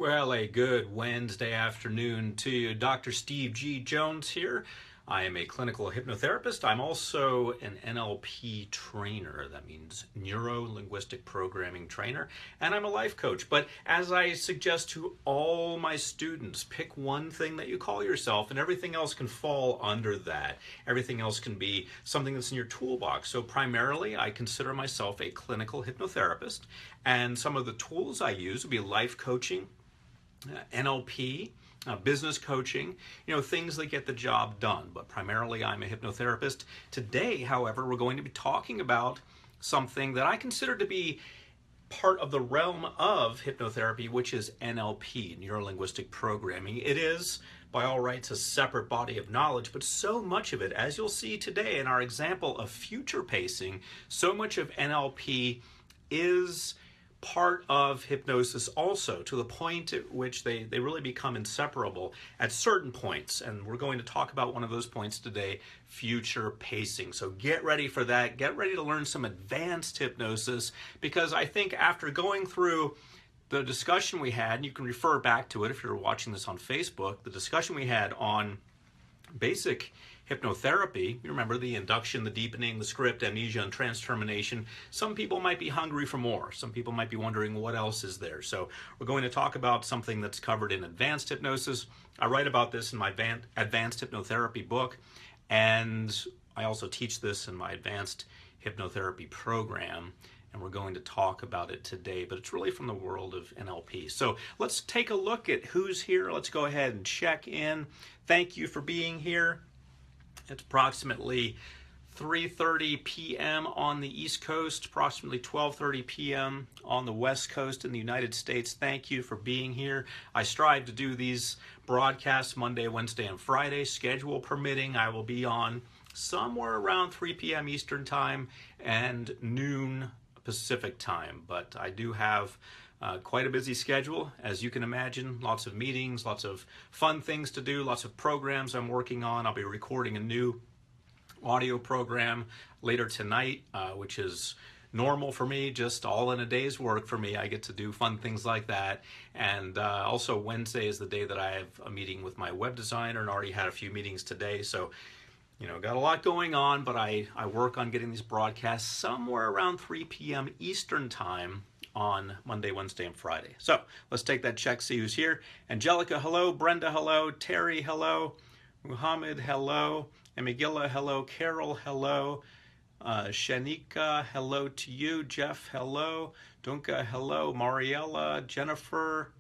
Well, a good Wednesday afternoon to you. Dr. Steve G. Jones here. I am a clinical hypnotherapist. I'm also an NLP trainer. That means neuro-linguistic programming trainer. And I'm a life coach. But as I suggest to all my students, pick one thing that you call yourself and everything else can fall under that. Everything else can be something that's in your toolbox. So primarily, I consider myself a clinical hypnotherapist. And some of the tools I use would be life coaching, NLP, business coaching, things that get the job done. But primarily I'm a hypnotherapist. Today, however, we're going to be talking about something that I consider to be part of the realm of hypnotherapy, which is NLP, neuro-linguistic programming. It is, by all rights, a separate body of knowledge, but so much of it, as you'll see today in our example of future pacing, so much of NLP is part of hypnosis also, to the point at which they really become inseparable at certain points. And we're going to talk about one of those points today, future pacing. So get ready for that. Get ready to learn some advanced hypnosis, because I think after going through the discussion we had, and you can refer back to it if you're watching this on Facebook, the discussion we had on basic hypnotherapy, you remember the induction, the deepening, the script, amnesia, and trans-termination. Some people might be hungry for more. Some people might be wondering what else is there. So we're going to talk about something that's covered in advanced hypnosis. I write about this in my advanced hypnotherapy book, and I also teach this in my advanced hypnotherapy program, and we're going to talk about it today, but it's really from the world of NLP. So let's take a look at who's here. Let's go ahead and check in. Thank you for being here. It's approximately 3:30 p.m. on the East Coast, approximately 12:30 p.m. on the West Coast in the United States. Thank you for being here. I strive to do these broadcasts Monday, Wednesday, and Friday. Schedule permitting, I will be on somewhere around 3 p.m. Eastern Time and noon Pacific Time. But I do have quite a busy schedule, as you can imagine. Lots of meetings, lots of fun things to do, lots of programs I'm working on. I'll be recording a new audio program later tonight, which is normal for me, just all in a day's work for me. I get to do fun things like that. And also Wednesday is the day that I have a meeting with my web designer, and already had a few meetings today. So got a lot going on, but I work on getting these broadcasts somewhere around 3 p.m. Eastern Time on Monday, Wednesday, and Friday. So let's take that check, see who's here. Angelica, hello. Brenda, hello. Terry, hello. Muhammad, hello. Emigilla, hello. Carol, hello. Shanika, hello to you. Jeff, hello. Dunka, hello. Mariella, Jennifer,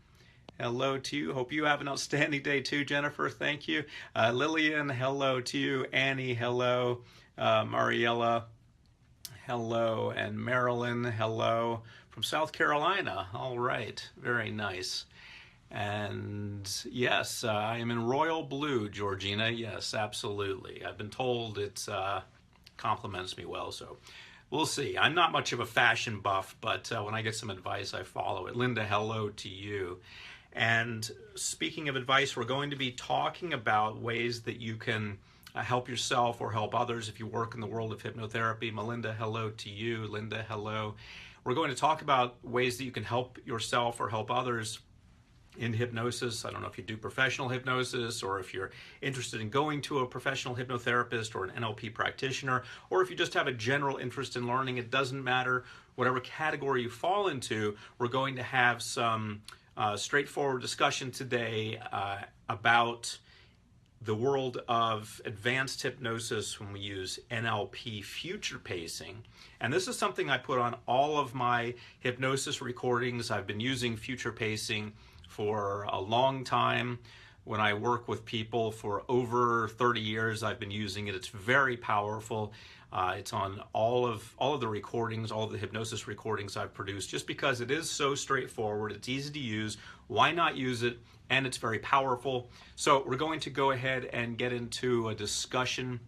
hello to you. Hope you have an outstanding day too, Jennifer. Thank you. Lillian, hello to you. Annie, hello. Mariella, hello. And Marilyn, hello. From South Carolina. All right. Very nice. And yes, I am in royal blue, Georgina. Yes, absolutely. I've been told it compliments me well, so we'll see. I'm not much of a fashion buff, but when I get some advice, I follow it. Linda, hello to you. And speaking of advice, we're going to be talking about ways that you can help yourself or help others if you work in the world of hypnotherapy. Melinda, hello to you. Linda, hello. We're going to talk about ways that you can help yourself or help others in hypnosis. I don't know if you do professional hypnosis, or if you're interested in going to a professional hypnotherapist or an NLP practitioner, or if you just have a general interest in learning. It doesn't matter. Whatever category you fall into, we're going to have some straightforward discussion today about the world of advanced hypnosis when we use NLP, future pacing. And this is something I put on all of my hypnosis recordings. I've been using future pacing for a long time. When I work with people for over 30 years, I've been using it. It's very powerful. It's on all of the recordings, all of the hypnosis recordings I've produced, just because it is so straightforward. It's easy to use. Why not use it? And it's very powerful. So we're going to go ahead and get into a discussion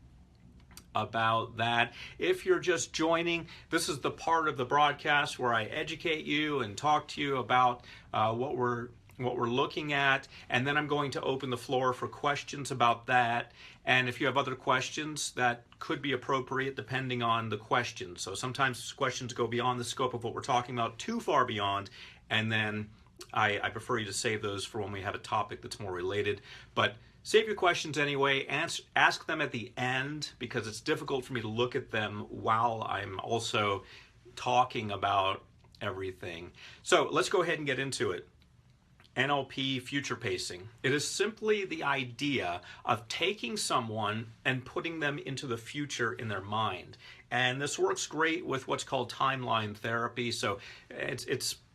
about that. If you're just joining, this is the part of the broadcast where I educate you and talk to you about what we're looking at, and then I'm going to open the floor for questions about that. And if you have other questions, that could be appropriate depending on the question. So sometimes questions go beyond the scope of what we're talking about, too far beyond, and then I prefer you to save those for when we have a topic that's more related. But save your questions anyway. Ask them at the end, because it's difficult for me to look at them while I'm also talking about everything. So let's go ahead and get into it. NLP future pacing. It is simply the idea of taking someone and putting them into the future in their mind. And this works great with what's called timeline therapy. So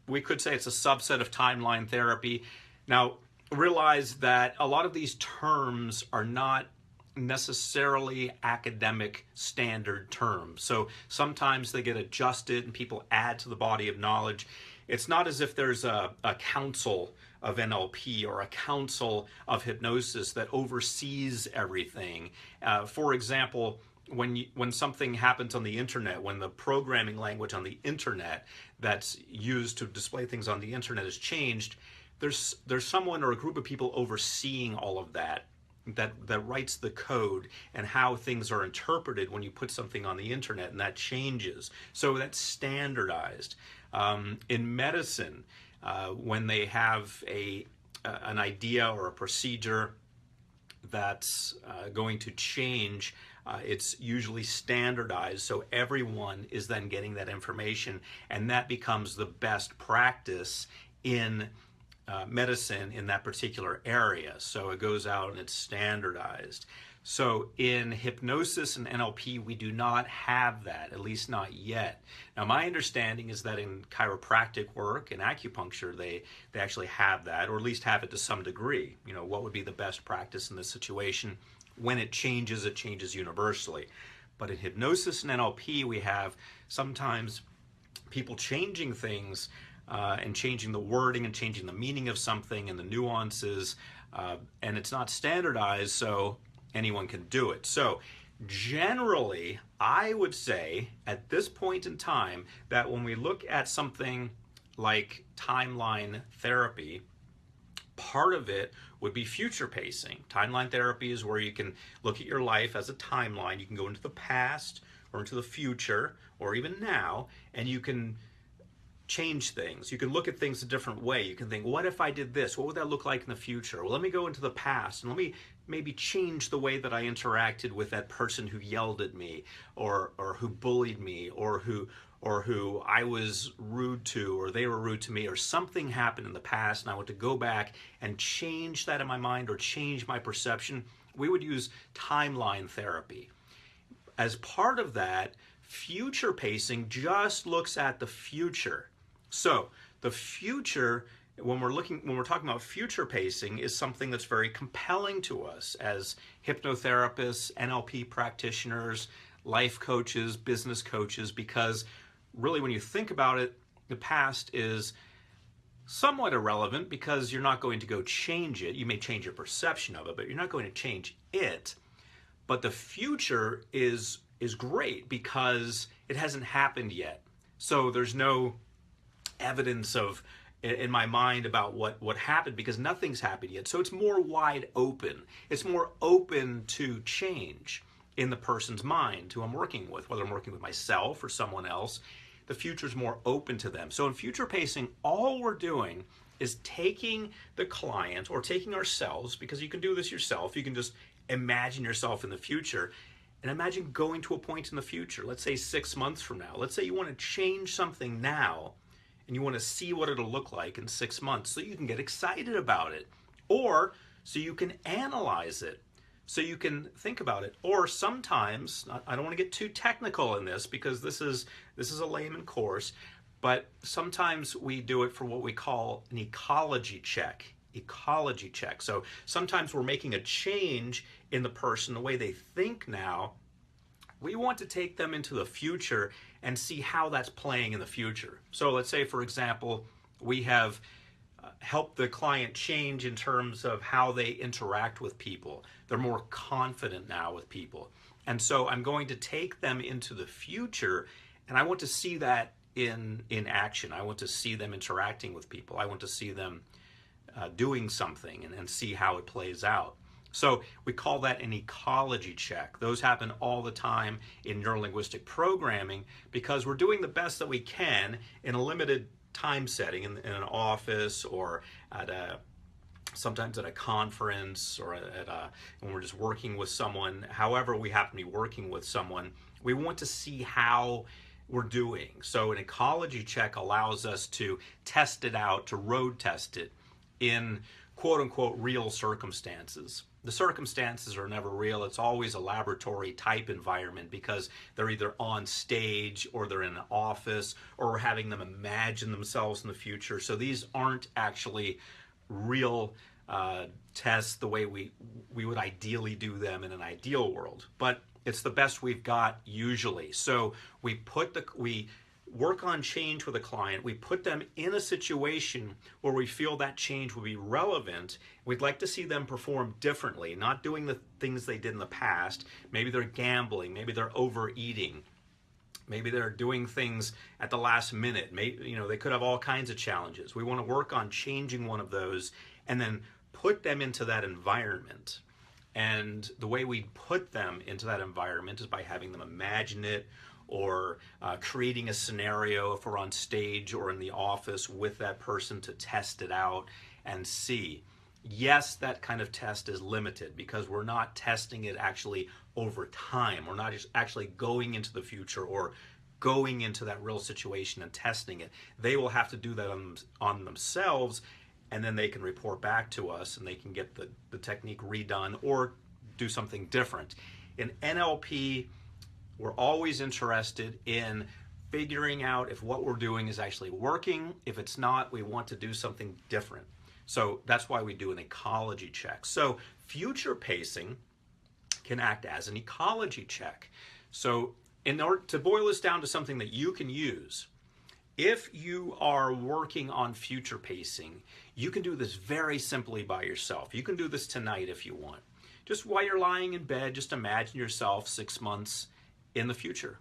we could say it's a subset of timeline therapy. Now, realize that a lot of these terms are not necessarily academic standard terms. So sometimes they get adjusted and people add to the body of knowledge. It's not as if there's a council of NLP or a council of hypnosis that oversees everything. For example, when something happens on the internet, when the programming language on the internet that's used to display things on the internet is changed, there's someone or a group of people overseeing all of that writes the code and how things are interpreted when you put something on the internet, and that changes. So that's standardized. In medicine, when they have an idea or a procedure that's going to change, it's usually standardized, so everyone is then getting that information, and that becomes the best practice in medicine in that particular area. So it goes out and it's standardized. So in hypnosis and NLP, we do not have that, at least not yet. Now, my understanding is that in chiropractic work and acupuncture, they actually have that, or at least have it to some degree. You know, what would be the best practice in this situation? When it changes universally. But in hypnosis and NLP, we have sometimes people changing things and changing the wording and changing the meaning of something and the nuances, and it's not standardized, so anyone can do it. So generally, I would say at this point in time that when we look at something like timeline therapy, part of it would be future pacing. Timeline therapy is where you can look at your life as a timeline. You can go into the past or into the future or even now, and you can change things. You can look at things a different way. You can think, what if I did this? What would that look like in the future? Well, let me go into the past and let me maybe change the way that I interacted with that person who yelled at me or who bullied me or who I was rude to, or they were rude to me, or something happened in the past and I want to go back and change that in my mind or change my perception. We would use timeline therapy. As part of that, future pacing just looks at the future. So the future, when we're talking about future pacing, is something that's very compelling to us as hypnotherapists, NLP practitioners, life coaches, business coaches, because really when you think about it, the past is somewhat irrelevant because you're not going to go change it. You may change your perception of it, but you're not going to change it. But the future is great because it hasn't happened yet. So there's no evidence in my mind about what happened because nothing's happened yet. So it's more wide open. It's more open to change in the person's mind who I'm working with, whether I'm working with myself or someone else. The future's more open to them. So in future pacing, all we're doing is taking the client or taking ourselves, because you can do this yourself. You can just imagine yourself in the future and imagine going to a point in the future, let's say 6 months from now. Let's say you want to change something now and you want to see what it'll look like in 6 months so you can get excited about it, or so you can analyze it, so you can think about it. Or sometimes, I don't want to get too technical in this because this is a layman course, but sometimes we do it for what we call an ecology check. Ecology check. So sometimes we're making a change in the person, the way they think now. We want to take them into the future and see how that's playing in the future. So let's say, for example, we have helped the client change in terms of how they interact with people. They're more confident now with people. And so I'm going to take them into the future, and I want to see that in action. I want to see them interacting with people. I want to see them doing something and see how it plays out. So we call that an ecology check. Those happen all the time in neurolinguistic programming because we're doing the best that we can in a limited time setting in an office or at sometimes at a conference or when we're just working with someone, however we happen to be working with someone, we want to see how we're doing. So an ecology check allows us to test it out, to road test it in quote unquote real circumstances. The circumstances are never real. It's always a laboratory type environment because they're either on stage or they're in an office or we're having them imagine themselves in the future. So these aren't actually real tests the way we would ideally do them in an ideal world. But it's the best we've got usually. So we work on change with a client. We put them in a situation where we feel that change will be relevant. We'd like to see them perform differently, not doing the things they did in the past. Maybe they're gambling, maybe they're overeating, maybe they're doing things at the last minute. Maybe, they could have all kinds of challenges. We want to work on changing one of those and then put them into that environment. And the way we put them into that environment is by having them imagine it or creating a scenario if we're on stage or in the office with that person to test it out and see. Yes, that kind of test is limited because we're not testing it actually over time. We're not just actually going into the future or going into that real situation and testing it. They will have to do that on themselves, and then they can report back to us and they can get the technique redone or do something different. In NLP, we're always interested in figuring out if what we're doing is actually working. If it's not, we want to do something different. So that's why we do an ecology check. So future pacing can act as an ecology check. So in order to boil this down to something that you can use, if you are working on future pacing, you can do this very simply by yourself. You can do this tonight if you want. Just while you're lying in bed, just imagine yourself 6 months in the future.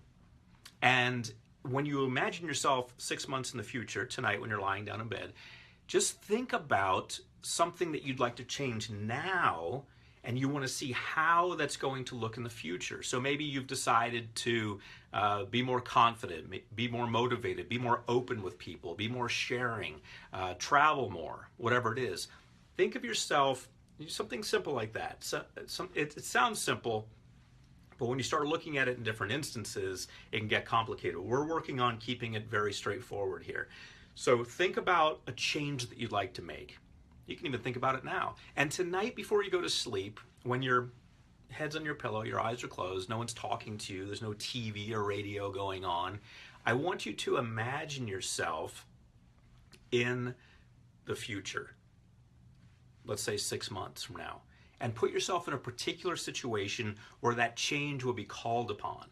And when you imagine yourself 6 months in the future, tonight when you're lying down in bed, just think about something that you'd like to change now, and you want to see how that's going to look in the future. So maybe you've decided to be more confident, be more motivated, be more open with people, be more sharing, travel more, whatever it is. Think of yourself, something simple like that. So, it sounds simple, but when you start looking at it in different instances, it can get complicated. We're working on keeping it very straightforward here. So think about a change that you'd like to make. You can even think about it now. And tonight before you go to sleep, when your head's on your pillow, your eyes are closed, no one's talking to you, there's no TV or radio going on, I want you to imagine yourself in the future. Let's say 6 months from now. And put yourself in a particular situation where that change will be called upon.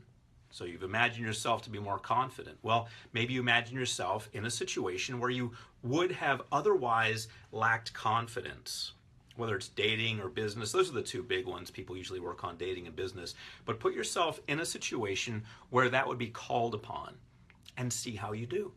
So you've imagined yourself to be more confident. Well, maybe you imagine yourself in a situation where you would have otherwise lacked confidence, whether it's dating or business. Those are the two big ones. People usually work on dating and business. But put yourself in a situation where that would be called upon and see how you do.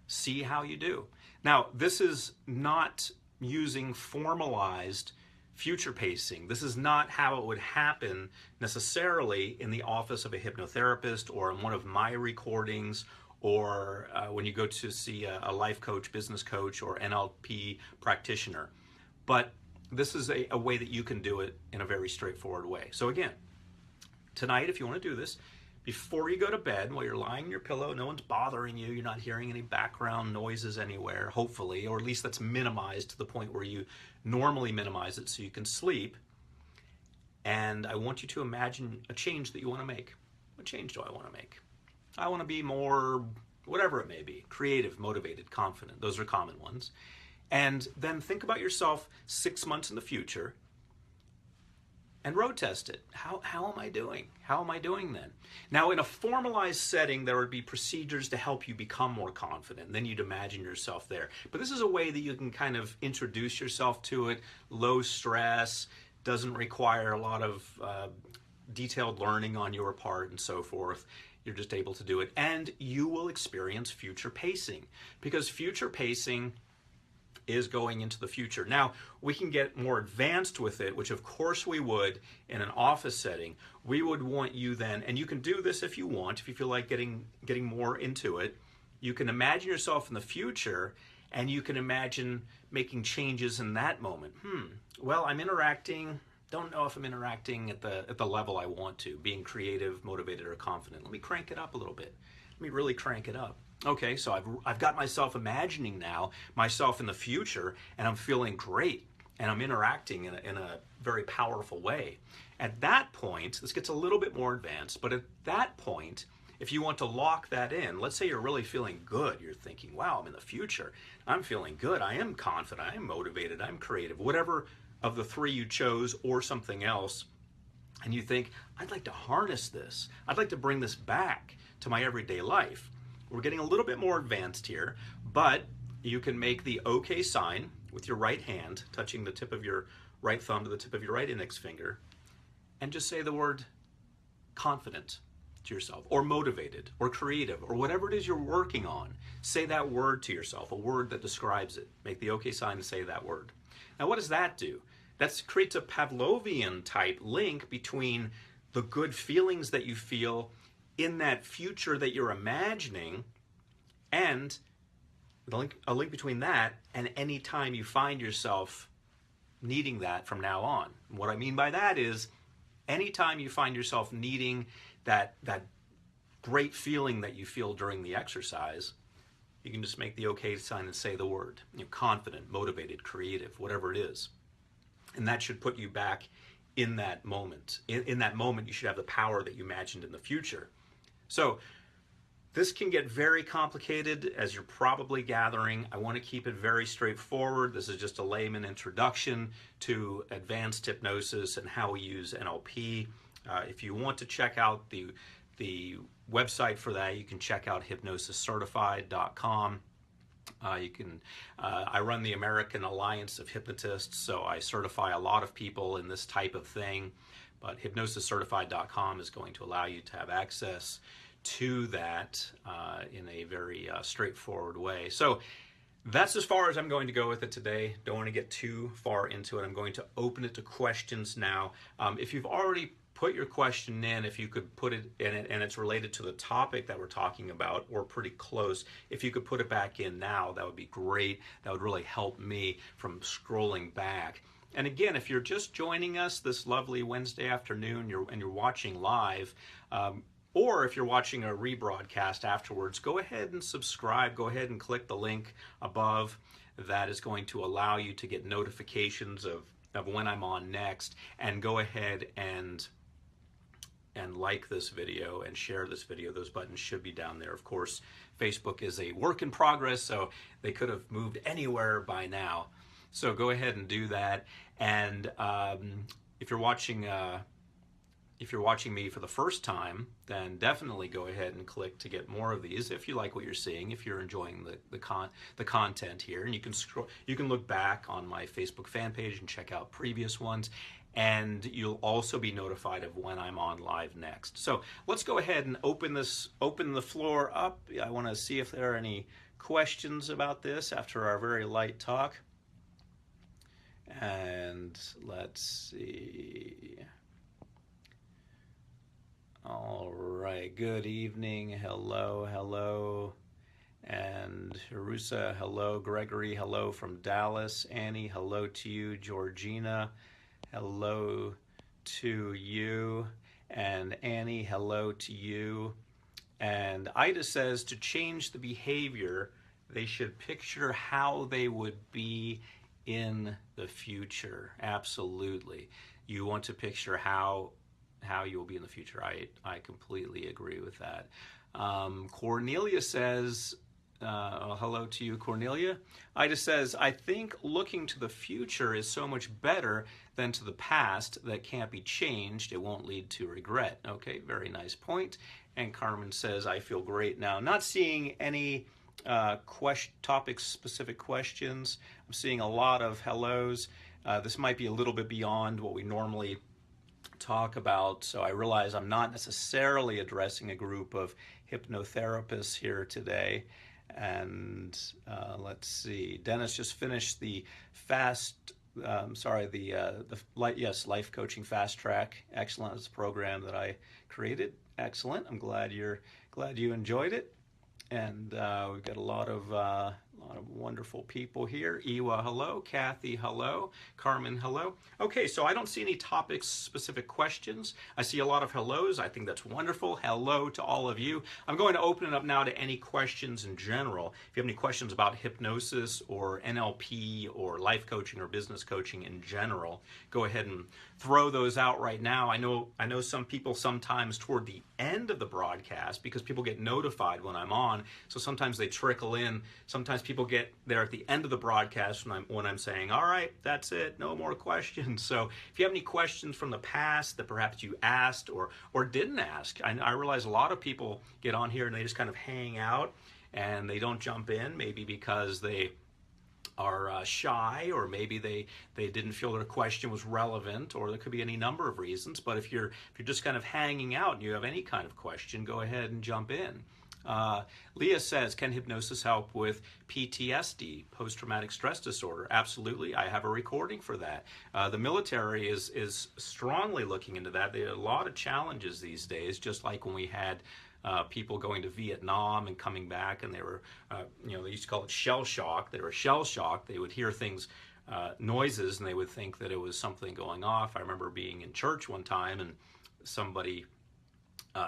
See how you do. Now, this is not using formalized future pacing. This is not how it would happen necessarily in the office of a hypnotherapist or in one of my recordings or when you go to see a life coach, business coach, or NLP practitioner. But this is a way that you can do it in a very straightforward way. So again, tonight, if you want to do this, before you go to bed, while you're lying in your pillow, no one's bothering you, you're not hearing any background noises anywhere, hopefully, or at least that's minimized to the point where you normally minimize it so you can sleep. And I want you to imagine a change that you want to make. What change do I want to make? I want to be more, whatever it may be, creative, motivated, confident. Those are common ones. And then think about yourself 6 months in the future and road test it. How am I doing? How am I doing then? Now, in a formalized setting, there would be procedures to help you become more confident. Then you'd imagine yourself there. But this is a way that you can kind of introduce yourself to it. Low stress, doesn't require a lot of detailed learning on your part and so forth. You're just able to do it. And you will experience future pacing, because future pacing is going into the future. Now, we can get more advanced with it, which of course we would in an office setting. We would want you then, and you can do this if you want, if you feel like getting more into it, You can imagine yourself in the future, and you can imagine making changes in that moment. Well, I'm interacting, don't know if I'm interacting at the level I want to, being creative, motivated, or confident. Let me crank it up a little bit. Let me really crank it up. Okay, so I've got myself imagining now, myself in the future, and I'm feeling great, and I'm interacting in a very powerful way. At that point, this gets a little bit more advanced, but at that point, if you want to lock that in, let's say you're really feeling good, you're thinking, wow, I'm in the future, I'm feeling good, I am confident, I am motivated, I'm creative, whatever of the three you chose or something else, and you think, I'd like to harness this, I'd like to bring this back to my everyday life. We're getting a little bit more advanced here, but you can make the OK sign with your right hand, touching the tip of your right thumb to the tip of your right index finger, and just say the word confident to yourself, or motivated, or creative, or whatever it is you're working on. Say that word to yourself, a word that describes it. Make the OK sign and say that word. Now, what does that do? That creates a Pavlovian type link between the good feelings that you feel in that future that you're imagining, and a link between that and any time you find yourself needing that from now on. What I mean by that is, anytime you find yourself needing that great feeling that you feel during the exercise, you can just make the OK sign and say the word. Confident, motivated, creative, whatever it is. And that should put you back in that moment. In that moment, you should have the power that you imagined in the future. So this can get very complicated, as you're probably gathering. I want to keep it very straightforward. This is just a layman introduction to advanced hypnosis and how we use NLP. If you want to check out the website for that, you can check out hypnosiscertified.com. I run the American Alliance of Hypnotists, so I certify a lot of people in this type of thing. But hypnosiscertified.com is going to allow you to have access to that in a very straightforward way. So that's as far as I'm going to go with it today. Don't want to get too far into it. I'm going to open it to questions now. If you've already put your question in, if you could put it in, and it's related to the topic that we're talking about, or pretty close, if you could put it back in now, that would be great. That would really help me from scrolling back. And again, if you're just joining us this lovely Wednesday afternoon, you're watching live, or if you're watching a rebroadcast afterwards, go ahead and subscribe. Go ahead and click the link above. That is going to allow you to get notifications of when I'm on next. And go ahead and like this video and share this video. Those buttons should be down there. Of course, Facebook is a work in progress, so they could have moved anywhere by now. So go ahead and do that. And if you're watching me for the first time, then definitely go ahead and click to get more of these if you like what you're seeing, if you're enjoying the content here. And you can look back on my Facebook fan page and check out previous ones, and you'll also be notified of when I'm on live next. So let's go ahead and open the floor up. I want to see if there are any questions about this after our very light talk. And let's see. All right, good evening. Hello. And Harusa, hello. Gregory, hello from Dallas. Annie, hello to you. Georgina, hello to you. And Annie, hello to you. And Ida says, to change the behavior, they should picture how they would be in the future. Absolutely. You want to picture how you will be in the future. I completely agree with that. Cornelia says, hello to you, Cornelia. Ida says, I think looking to the future is so much better than to the past that can't be changed. It won't lead to regret. Okay, very nice point. And Carmen says, I feel great now. Not seeing any topic-specific questions. I'm seeing a lot of hellos. This might be a little bit beyond what we normally talk about, so I realize I'm not necessarily addressing a group of hypnotherapists here today. And let's see, Dennis just finished the Life Coaching Fast Track Excellence program that I created. Excellent. I'm glad you enjoyed it. And we've got a lot of wonderful people here. Iwa, hello. Kathy, hello. Carmen, hello. Okay, so I don't see any topic-specific questions. I see a lot of hellos. I think that's wonderful. Hello to all of you. I'm going to open it up now to any questions in general. If you have any questions about hypnosis or NLP or life coaching or business coaching in general, go ahead and throw those out right now. I know some people sometimes toward the end of the broadcast, because people get notified when I'm on, so sometimes they trickle in. Sometimes people get there at the end of the broadcast when I'm saying, all right, that's it, no more questions. So if you have any questions from the past that perhaps you asked or didn't ask, I realize a lot of people get on here and they just kind of hang out and they don't jump in, maybe because they are shy, or maybe they didn't feel their question was relevant, or there could be any number of reasons. But if you're just kind of hanging out and you have any kind of question, go ahead and jump in. Leah says, can hypnosis help with PTSD, post-traumatic stress disorder? Absolutely. I have a recording for that. The military is strongly looking into that. There are a lot of challenges these days, just like when we had people going to Vietnam and coming back, and they were, they used to call it shell shock. They were shell shocked. They would hear things, noises, and they would think that it was something going off. I remember being in church one time, and somebody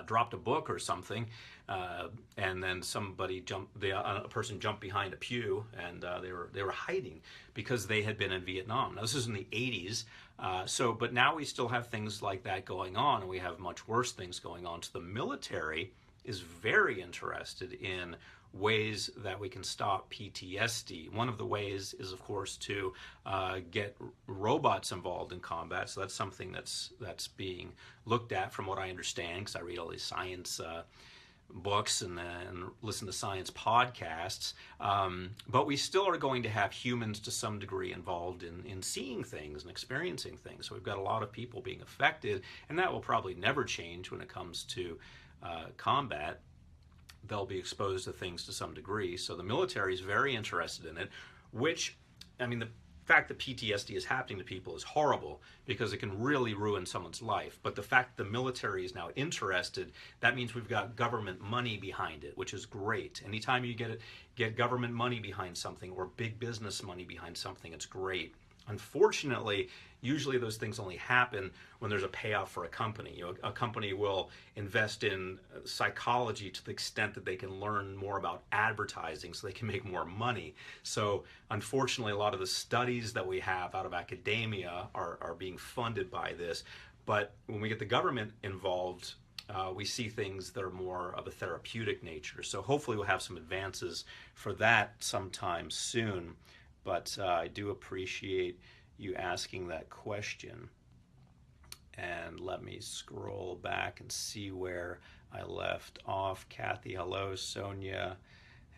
dropped a book or something, and then a person jumped behind a pew, and they were hiding because they had been in Vietnam. Now this is in the 80s, but now we still have things like that going on, and we have much worse things going on. So the military is very interested in ways that we can stop PTSD. One of the ways is, of course, to get robots involved in combat. So that's something that's being looked at, from what I understand, because I read all these science books and listen to science podcasts. But we still are going to have humans to some degree involved in seeing things and experiencing things. So we've got a lot of people being affected, and that will probably never change when it comes to combat. They'll be exposed to things to some degree. So the military is very interested in it, which, the fact that PTSD is happening to people is horrible, because it can really ruin someone's life. But the fact the military is now interested, that means we've got government money behind it, which is great. Anytime you get government money behind something, or big business money behind something, it's great. Unfortunately, usually those things only happen when there's a payoff for a company. A company will invest in psychology to the extent that they can learn more about advertising so they can make more money. So unfortunately, a lot of the studies that we have out of academia are being funded by this. But when we get the government involved, we see things that are more of a therapeutic nature. So hopefully we'll have some advances for that sometime soon. But I do appreciate you asking that question. And let me scroll back and see where I left off. Kathy, hello. Sonia,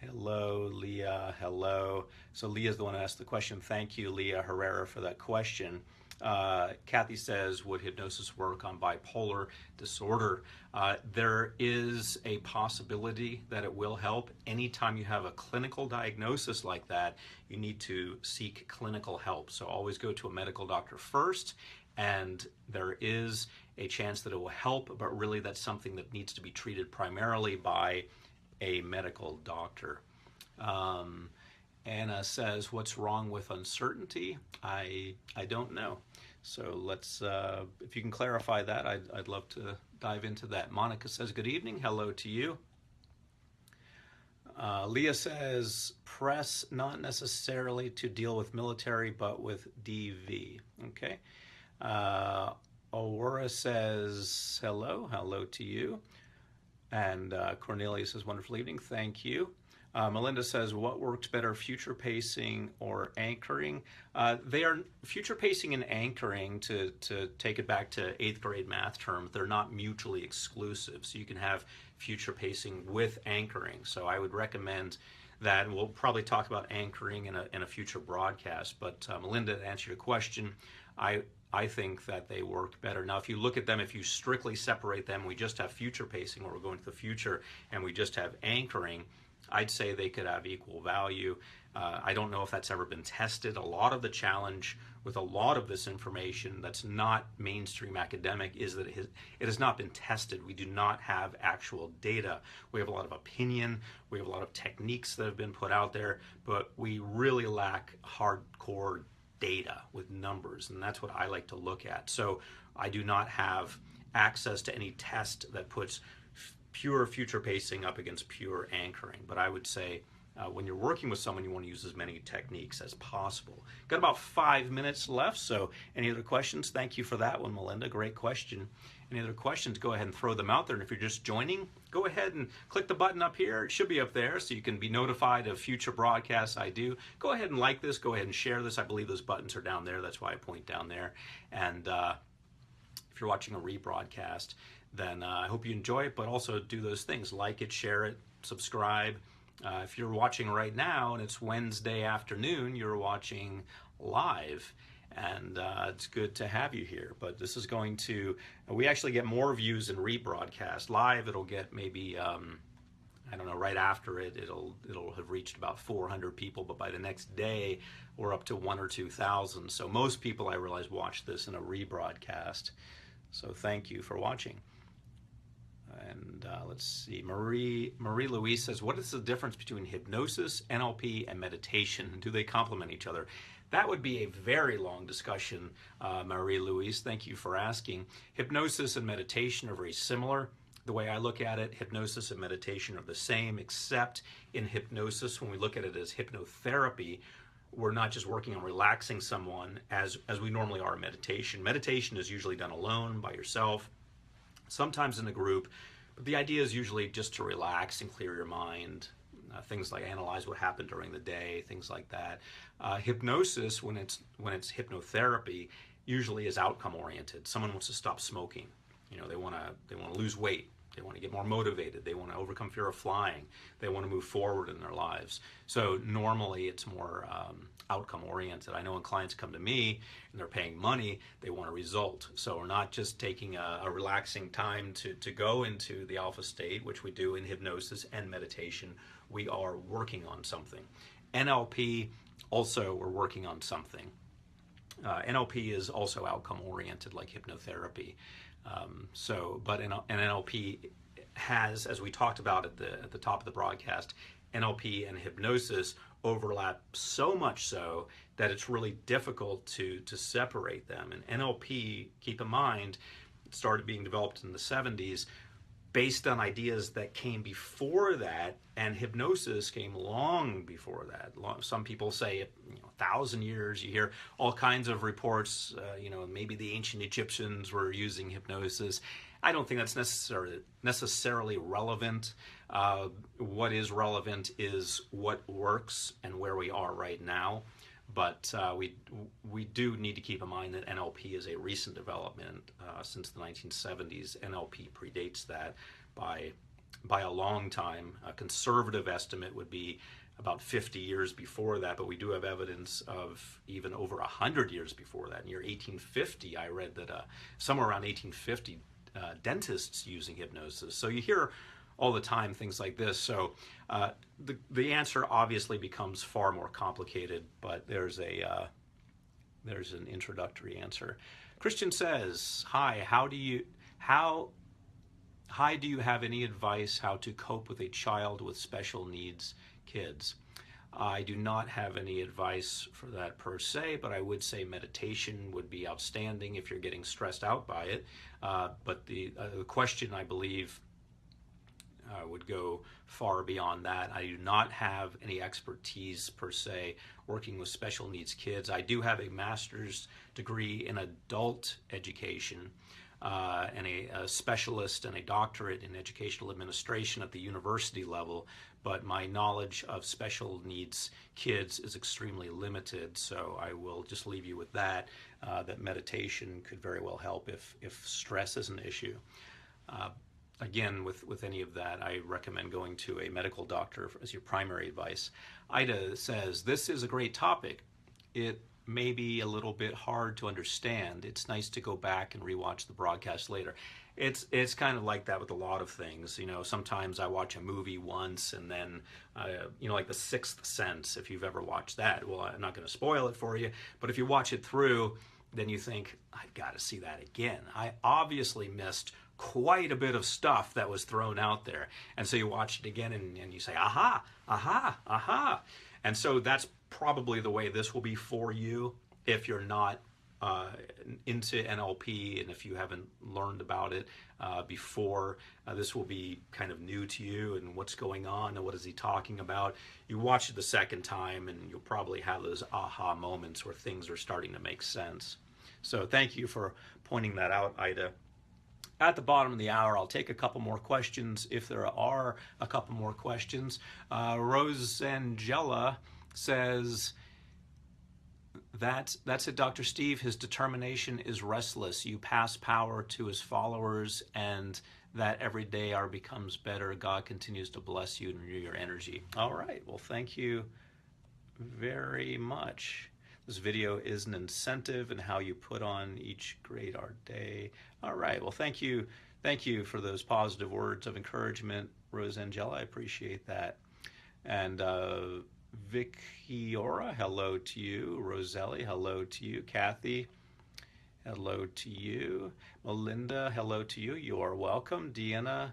hello. Leah, hello. So Leah's the one who asked the question. Thank you, Leah Herrera, for that question. Kathy says, would hypnosis work on bipolar disorder? There is a possibility that it will help. Anytime you have a clinical diagnosis like that, you need to seek clinical help. So always go to a medical doctor first, and there is a chance that it will help, but really that's something that needs to be treated primarily by a medical doctor. Anna says, what's wrong with uncertainty? I don't know. So let's, if you can clarify that, I'd love to dive into that. Monica says, good evening. Hello to you. Leah says, press not necessarily to deal with military, but with DV. Okay. Aurora says, hello to you. And Cornelia says, wonderful evening. Thank you. Melinda says, what works better, future pacing or anchoring? They are future pacing and anchoring, to take it back to 8th grade math terms. They're not mutually exclusive. So you can have future pacing with anchoring. So I would recommend that, and we'll probably talk about anchoring in a future broadcast. But Melinda, to answer your question, I think that they work better. Now, if you look at them, if you strictly separate them, we just have future pacing, where we're going to the future, and we just have anchoring, I'd say they could have equal value. I don't know if that's ever been tested. A lot of the challenge with a lot of this information that's not mainstream academic is that it has not been tested. We do not have actual data. We have a lot of opinion. We have a lot of techniques that have been put out there, but we really lack hardcore data with numbers, and that's what I like to look at. So I do not have access to any test that puts pure future pacing up against pure anchoring, but I would say when you're working with someone, you want to use as many techniques as possible. Got about 5 minutes left, so any other questions? Thank you for that one, Melinda. Great question. Any other questions? Go ahead and throw them out there. And if you're just joining, go ahead and click the button up here. It should be up there so you can be notified of future broadcasts I do. Go ahead and like this. Go ahead and share this. I believe those buttons are down there. That's why I point down there. And if you're watching a rebroadcast, then I hope you enjoy it, but also do those things. Like it, share it, subscribe. If you're watching right now and it's Wednesday afternoon, you're watching live, and it's good to have you here. But this is going to, we actually get more views in rebroadcast. Live, it'll get maybe, I don't know, right after it, it'll have reached about 400 people, but by the next day, we're up to 1,000 or 2,000. So most people, I realize, watch this in a rebroadcast. So thank you for watching. And let's see, Marie Louise says, what is the difference between hypnosis, NLP, and meditation? Do they complement each other? That would be a very long discussion, Marie Louise. Thank you for asking. Hypnosis and meditation are very similar. The way I look at it, hypnosis and meditation are the same, except in hypnosis, when we look at it as hypnotherapy, we're not just working on relaxing someone as we normally are in meditation. Meditation is usually done alone, by yourself, sometimes in a group, but the idea is usually just to relax and clear your mind. Things like analyze what happened during the day, things like that. Hypnosis, when it's hypnotherapy, usually is outcome oriented. Someone wants to stop smoking. You know, they want to lose weight. They want to get more motivated. They want to overcome fear of flying. They want to move forward in their lives. So normally it's more outcome oriented. I know when clients come to me and they're paying money, they want a result. So we're not just taking a relaxing time to go into the alpha state, which we do in hypnosis and meditation. We are working on something. NLP, also we're working on something. NLP is also outcome oriented like hypnotherapy. But an NLP has, as we talked about at the top of the broadcast, NLP and hypnosis overlap so much so that it's really difficult to separate them. And NLP, keep in mind, started being developed in the 70s based on ideas that came before that, and hypnosis came long before that. Some people say 1,000 years. You hear all kinds of reports, maybe the ancient Egyptians were using hypnosis. I don't think that's necessarily relevant. What is relevant is what works and where we are right now. But we do need to keep in mind that NLP is a recent development since the 1970s. NLP predates that by a long time. A conservative estimate would be about 50 years before that, but we do have evidence of even over 100 years before that. In year 1850, I read that somewhere around 1850, dentists using hypnosis. So you hear all the time things like this. So the answer obviously becomes far more complicated, but there's an introductory answer. Christian says, hi, do you have any advice how to cope with a child with special needs kids? I do not have any advice for that per se, but I would say meditation would be outstanding if you're getting stressed out by it. But the question, I believe, would go far beyond that. I do not have any expertise per se working with special needs kids. I do have a master's degree in adult education and a specialist and a doctorate in educational administration at the university level, but my knowledge of special needs kids is extremely limited, so I will just leave you with that, that meditation could very well help if stress is an issue. Again, with any of that, I recommend going to a medical doctor as your primary advice. Ida says, this is a great topic. It maybe a little bit hard to understand, it's nice to go back and rewatch the broadcast later. It's kind of like that with a lot of things. You know, sometimes I watch a movie once and then, you know, like The Sixth Sense, if you've ever watched that. Well, I'm not going to spoil it for you, but if you watch it through, then you think, I've got to see that again. I obviously missed quite a bit of stuff that was thrown out there. And so you watch it again and you say, aha, aha, aha. And so that's probably the way this will be for you if you're not into NLP and if you haven't learned about it before. This will be kind of new to you and what's going on and what is he talking about. You watch it the second time and you'll probably have those aha moments where things are starting to make sense. So thank you for pointing that out, Ida. At the bottom of the hour, I'll take a couple more questions if there are a couple more questions. Rosangela says, that's it, Dr. Steve. His determination is restless. You pass power to his followers, and that every day our becomes better. God continues to bless you and renew your energy. All right. Well, thank you very much. This video is an incentive in how you put on each grade our day. All right. Well, thank you. Thank you for those positive words of encouragement, Rosangela. I appreciate that. And Vickiora, hello to you. Roselli, hello to you. Kathy, hello to you. Melinda, hello to you. You are welcome. Deanna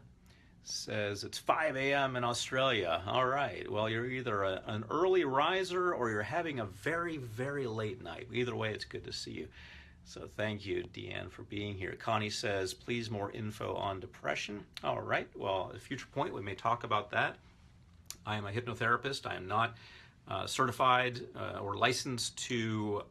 says it's 5 a.m. in Australia. All right. Well, you're either an early riser or you're having a very, very late night. Either way, it's good to see you. So thank you, Deanne, for being here. Connie says, please more info on depression. All right. Well, at a future point, we may talk about that. I am a hypnotherapist. I am not certified or licensed to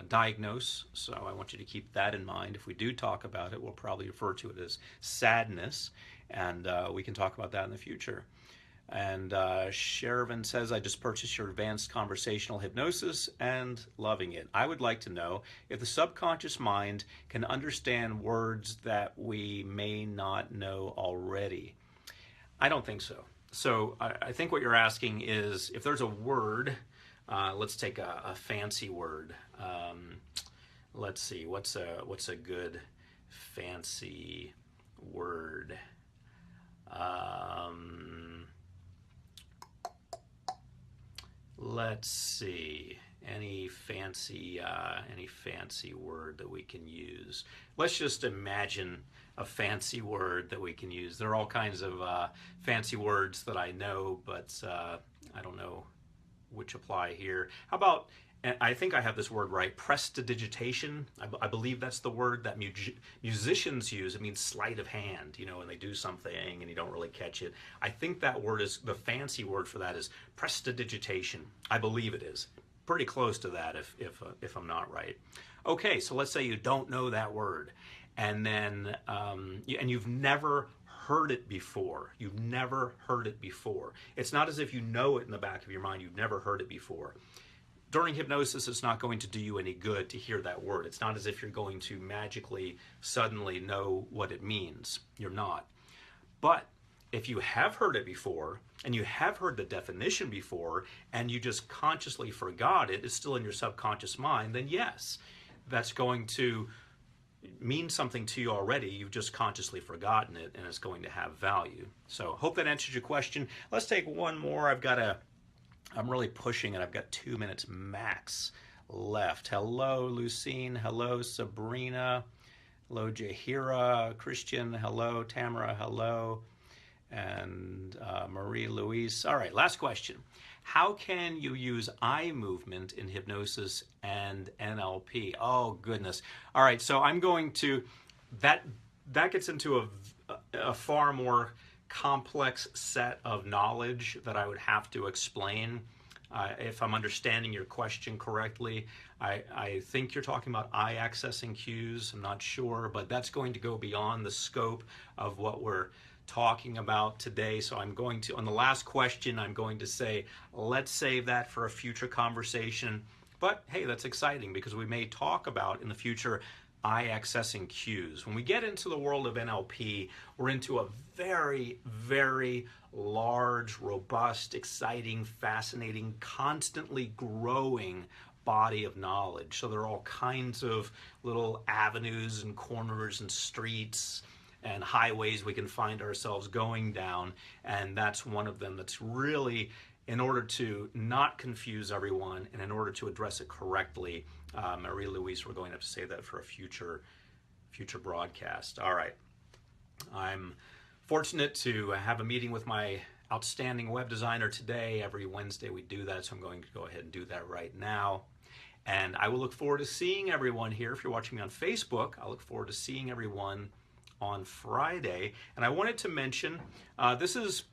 diagnose, so I want you to keep that in mind. If we do talk about it, we'll probably refer to it as sadness, and we can talk about that in the future. And Shervin says, I just purchased your advanced conversational hypnosis and loving it. I would like to know if the subconscious mind can understand words that we may not know already. I don't think so. So I think what you're asking is if there's a word, let's take a fancy word. Let's see, what's a good fancy word? Let's see, any fancy word that we can use. Let's just imagine a fancy word that we can use. There are all kinds of fancy words that I know, but I don't know which apply here. How about, and I think I have this word right, prestidigitation. I believe that's the word that musicians use. It means sleight of hand, you know, when they do something and you don't really catch it. I think that word is, the fancy word for that is prestidigitation. I believe it is. Pretty close to that if I'm not right. Okay, so let's say you don't know that word, and then, and you've never heard it before. You've never heard it before. It's not as if you know it in the back of your mind. You've never heard it before. During hypnosis, it's not going to do you any good to hear that word. It's not as if you're going to magically suddenly know what it means. You're not. But if you have heard it before, and you have heard the definition before, and you just consciously forgot it, it's still in your subconscious mind, then yes, that's going to mean something to you already. You've just consciously forgotten it, and it's going to have value. So hope that answers your question. Let's take one more. I'm really pushing it. I've got 2 minutes max left. Hello, Lucine. Hello, Sabrina. Hello, Jahira. Christian. Hello, Tamara. Hello. And Marie Louise. All right, last question. How can you use eye movement in hypnosis and NLP? Oh, goodness. All right, so I'm going to, that gets into a far more complex set of knowledge that I would have to explain. If I'm understanding your question correctly, I think you're talking about eye accessing cues. I'm not sure, but that's going to go beyond the scope of what we're talking about today. So I'm going to, on the last question, I'm going to say, let's save that for a future conversation. But hey, that's exciting because we may talk about in the future eye accessing cues. When we get into the world of NLP, we're into a very, very large, robust, exciting, fascinating, constantly growing body of knowledge. So there are all kinds of little avenues and corners and streets and highways we can find ourselves going down, and that's one of them that's really, in order to not confuse everyone and in order to address it correctly, Marie Louise, we're going to have to save that for a future broadcast. All right. I'm fortunate to have a meeting with my outstanding web designer today. Every Wednesday we do that, so I'm going to go ahead and do that right now. And I will look forward to seeing everyone here. If you're watching me on Facebook, I look forward to seeing everyone on Friday. And I wanted to mention, this is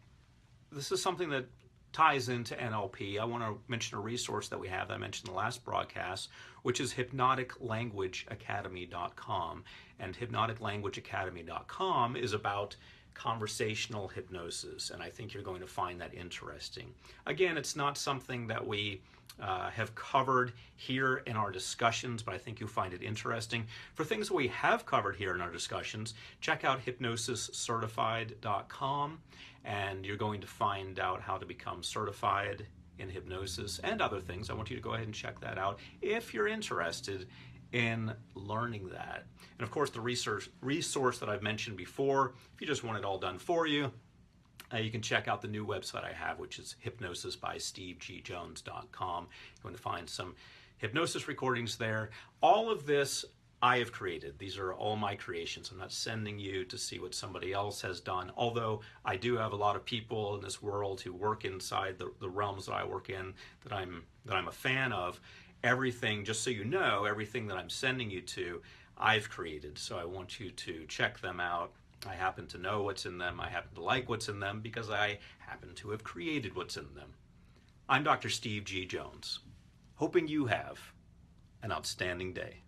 something that ties into NLP. I want to mention a resource that we have that I mentioned in the last broadcast, which is hypnoticlanguageacademy.com. And hypnoticlanguageacademy.com is about conversational hypnosis, and I think you're going to find that interesting. Again, it's not something that we have covered here in our discussions, but I think you'll find it interesting. For things that we have covered here in our discussions, check out hypnosiscertified.com, and you're going to find out how to become certified in hypnosis and other things. I want you to go ahead and check that out if you're interested in learning that. And of course, the resource that I've mentioned before, if you just want it all done for you, you can check out the new website I have, which is hypnosisbystevegjones.com. You're going to find some hypnosis recordings there. All of this I have created. These are all my creations. I'm not sending you to see what somebody else has done, although I do have a lot of people in this world who work inside the realms that I work in that I'm a fan of. Everything, just so you know, everything that I'm sending you to, I've created. So I want you to check them out. I happen to know what's in them. I happen to like what's in them because I happen to have created what's in them. I'm Dr. Steve G. Jones, hoping you have an outstanding day.